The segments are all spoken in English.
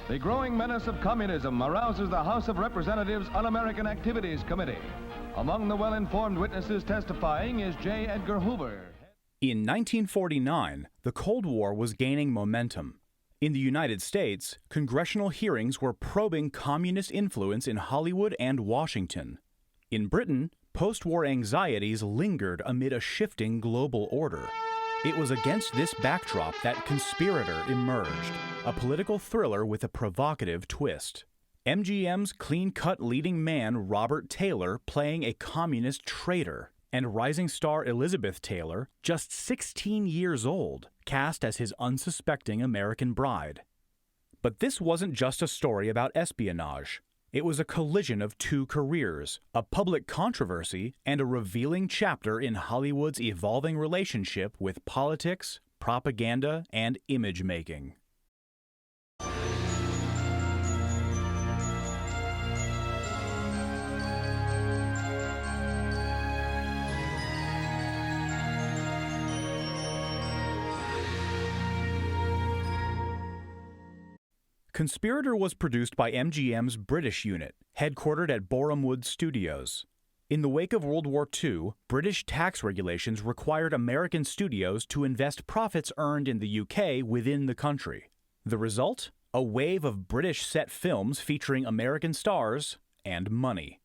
The growing menace of communism arouses the House of Representatives Un-American Activities Committee. Among the well-informed witnesses testifying is J. Edgar Hoover. In 1949, the Cold War was gaining momentum. In the United States, congressional hearings were probing communist influence in Hollywood and Washington. In Britain, post-war anxieties lingered amid a shifting global order. It was against this backdrop that Conspirator emerged, a political thriller with a provocative twist. MGM's clean-cut leading man Robert Taylor playing a communist traitor, and rising star Elizabeth Taylor, just 16 years old, cast as his unsuspecting American bride. But this wasn't just a story about espionage. It was a collision of two careers, a public controversy, and a revealing chapter in Hollywood's evolving relationship with politics, propaganda, and image-making. Conspirator was produced by MGM's British unit, headquartered at Boreham Wood Studios. In the wake of World War II, British tax regulations required American studios to invest profits earned in the UK within the country. The result? A wave of British-set films featuring American stars and money.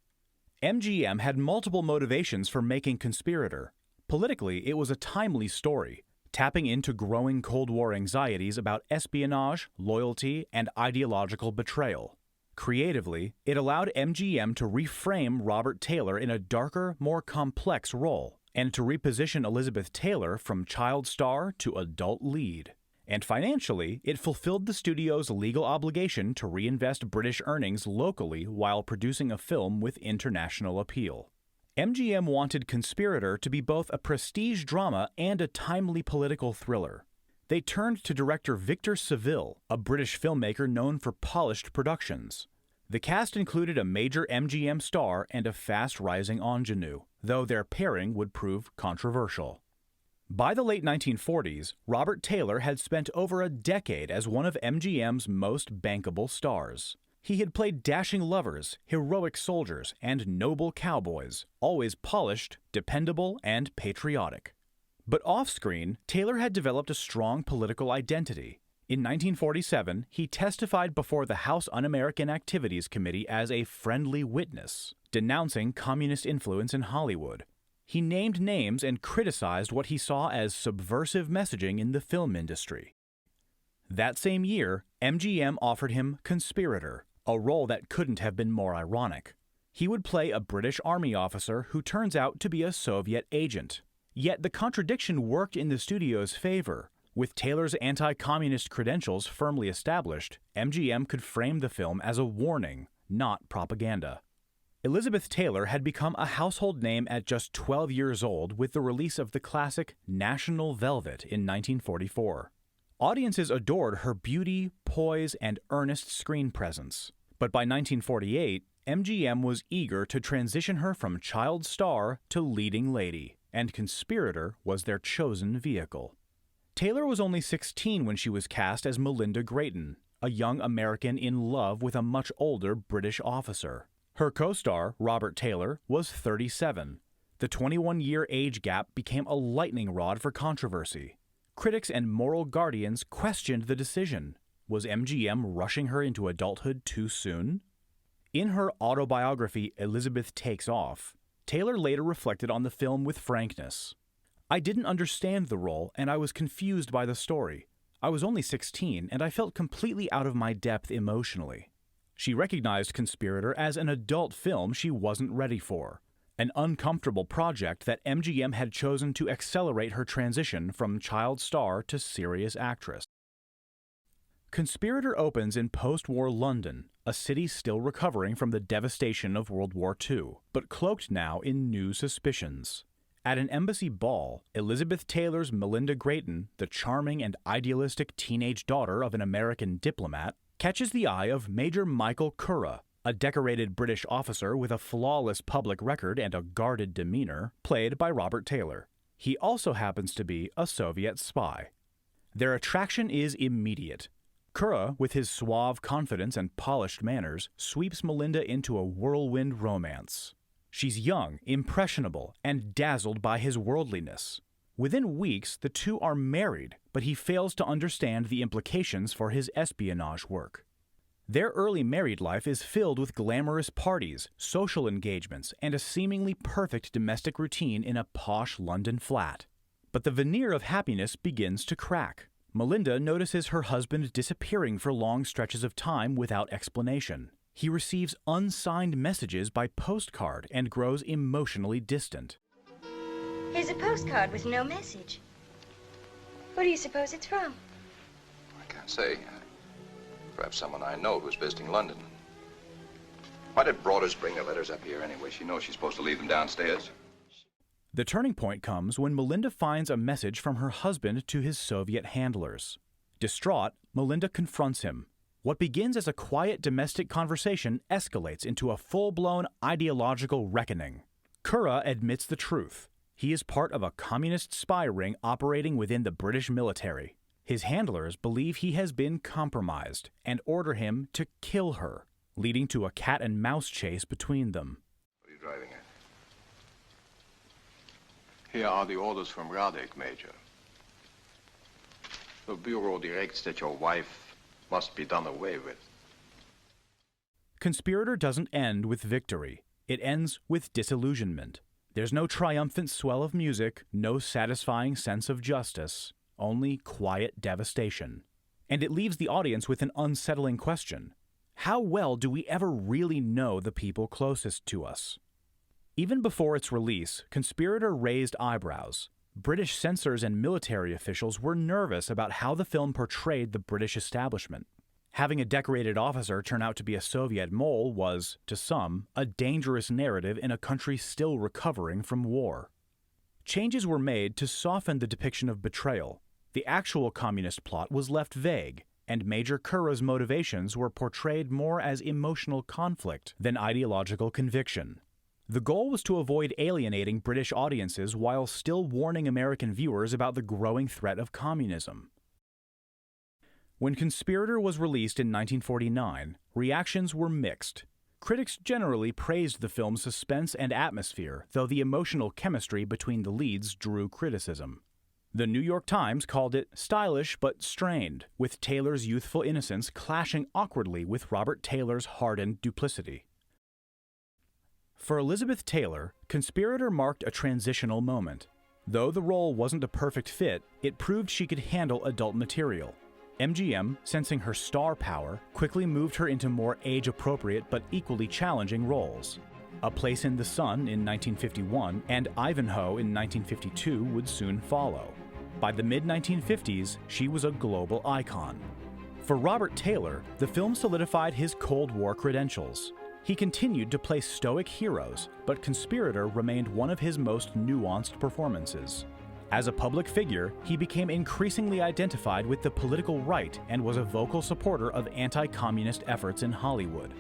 MGM had multiple motivations for making Conspirator. Politically, it was a timely story, tapping into growing Cold War anxieties about espionage, loyalty, and ideological betrayal. Creatively, it allowed MGM to reframe Robert Taylor in a darker, more complex role, and to reposition Elizabeth Taylor from child star to adult lead. And financially, it fulfilled the studio's legal obligation to reinvest British earnings locally while producing a film with international appeal. MGM wanted Conspirator to be both a prestige drama and a timely political thriller. They turned to director Victor Saville, a British filmmaker known for polished productions. The cast included a major MGM star and a fast-rising ingenue, though their pairing would prove controversial. By the late 1940s, Robert Taylor had spent over a decade as one of MGM's most bankable stars. He had played dashing lovers, heroic soldiers, and noble cowboys, always polished, dependable, and patriotic. But off-screen, Taylor had developed a strong political identity. In 1947, he testified before the House Un-American Activities Committee as a friendly witness, denouncing communist influence in Hollywood. He named names and criticized what he saw as subversive messaging in the film industry. That same year, MGM offered him Conspirator, a role that couldn't have been more ironic. He would play a British Army officer who turns out to be a Soviet agent. Yet the contradiction worked in the studio's favor. With Taylor's anti-communist credentials firmly established, MGM could frame the film as a warning, not propaganda. Elizabeth Taylor had become a household name at just 12 years old with the release of the classic National Velvet in 1944. Audiences adored her beauty, poise, and earnest screen presence. But by 1948, MGM was eager to transition her from child star to leading lady, and Conspirator was their chosen vehicle. Taylor was only 16 when she was cast as Melinda Grayton, a young American in love with a much older British officer. Her co-star, Robert Taylor, was 37. The 21-year age gap became a lightning rod for controversy. Critics and moral guardians questioned the decision. Was MGM rushing her into adulthood too soon? In her autobiography, Elizabeth Takes Off, Taylor later reflected on the film with frankness. I didn't understand the role, and I was confused by the story. I was only 16, and I felt completely out of my depth emotionally. She recognized Conspirator as an adult film she wasn't ready for, an uncomfortable project that MGM had chosen to accelerate her transition from child star to serious actress. Conspirator opens in post-war London, a city still recovering from the devastation of World War II, but cloaked now in new suspicions. At an embassy ball, Elizabeth Taylor's Melinda Grayton, the charming and idealistic teenage daughter of an American diplomat, catches the eye of Major Michael Curra, a decorated British officer with a flawless public record and a guarded demeanor, played by Robert Taylor. He also happens to be a Soviet spy. Their attraction is immediate. Kura, with his suave confidence and polished manners, sweeps Melinda into a whirlwind romance. She's young, impressionable, and dazzled by his worldliness. Within weeks, the two are married, but he fails to understand the implications for his espionage work. Their early married life is filled with glamorous parties, social engagements, and a seemingly perfect domestic routine in a posh London flat. But the veneer of happiness begins to crack. Melinda notices her husband disappearing for long stretches of time without explanation. He receives unsigned messages by postcard and grows emotionally distant. Here's a postcard with no message. Who do you suppose it's from? I can't say. Perhaps someone I know who's visiting London. Why did Broaders bring the letters up here anyway? She knows she's supposed to leave them downstairs. The turning point comes when Melinda finds a message from her husband to his Soviet handlers. Distraught, Melinda confronts him. What begins as a quiet domestic conversation escalates into a full-blown ideological reckoning. Kura admits the truth. He is part of a communist spy ring operating within the British military. His handlers believe he has been compromised and order him to kill her, leading to a cat-and-mouse chase between them. What are you driving at? Here are the orders from Radek, Major. The Bureau directs that your wife must be done away with. Conspirator doesn't end with victory. It ends with disillusionment. There's no triumphant swell of music, no satisfying sense of justice, only quiet devastation. And it leaves the audience with an unsettling question. How well do we ever really know the people closest to us? Even before its release, Conspirator raised eyebrows. British censors and military officials were nervous about how the film portrayed the British establishment. Having a decorated officer turn out to be a Soviet mole was, to some, a dangerous narrative in a country still recovering from war. Changes were made to soften the depiction of betrayal. The actual communist plot was left vague, and Major Kura's motivations were portrayed more as emotional conflict than ideological conviction. The goal was to avoid alienating British audiences while still warning American viewers about the growing threat of communism. When Conspirator was released in 1949, reactions were mixed. Critics generally praised the film's suspense and atmosphere, though the emotional chemistry between the leads drew criticism. The New York Times called it stylish but strained, with Taylor's youthful innocence clashing awkwardly with Robert Taylor's hardened duplicity. For Elizabeth Taylor, Conspirator marked a transitional moment. Though the role wasn't a perfect fit, it proved she could handle adult material. MGM, sensing her star power, quickly moved her into more age-appropriate but equally challenging roles. A Place in the Sun in 1951 and Ivanhoe in 1952 would soon follow. By the mid-1950s, she was a global icon. For Robert Taylor, the film solidified his Cold War credentials. He continued to play stoic heroes, but Conspirator remained one of his most nuanced performances. As a public figure, he became increasingly identified with the political right and was a vocal supporter of anti-communist efforts in Hollywood.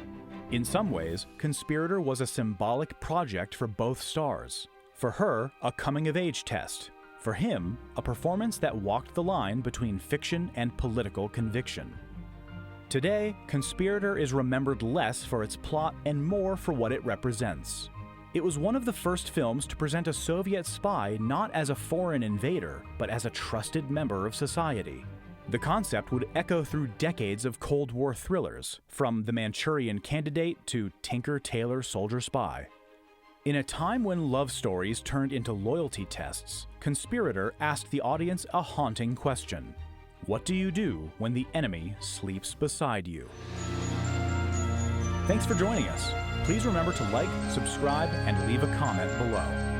In some ways, Conspirator was a symbolic project for both stars. For her, a coming-of-age test. For him, a performance that walked the line between fiction and political conviction. Today, Conspirator is remembered less for its plot and more for what it represents. It was one of the first films to present a Soviet spy not as a foreign invader, but as a trusted member of society. The concept would echo through decades of Cold War thrillers, from The Manchurian Candidate to Tinker Tailor Soldier Spy. In a time when love stories turned into loyalty tests, Conspirator asked the audience a haunting question. What do you do when the enemy sleeps beside you? Thanks for joining us. Please remember to like, subscribe, and leave a comment below.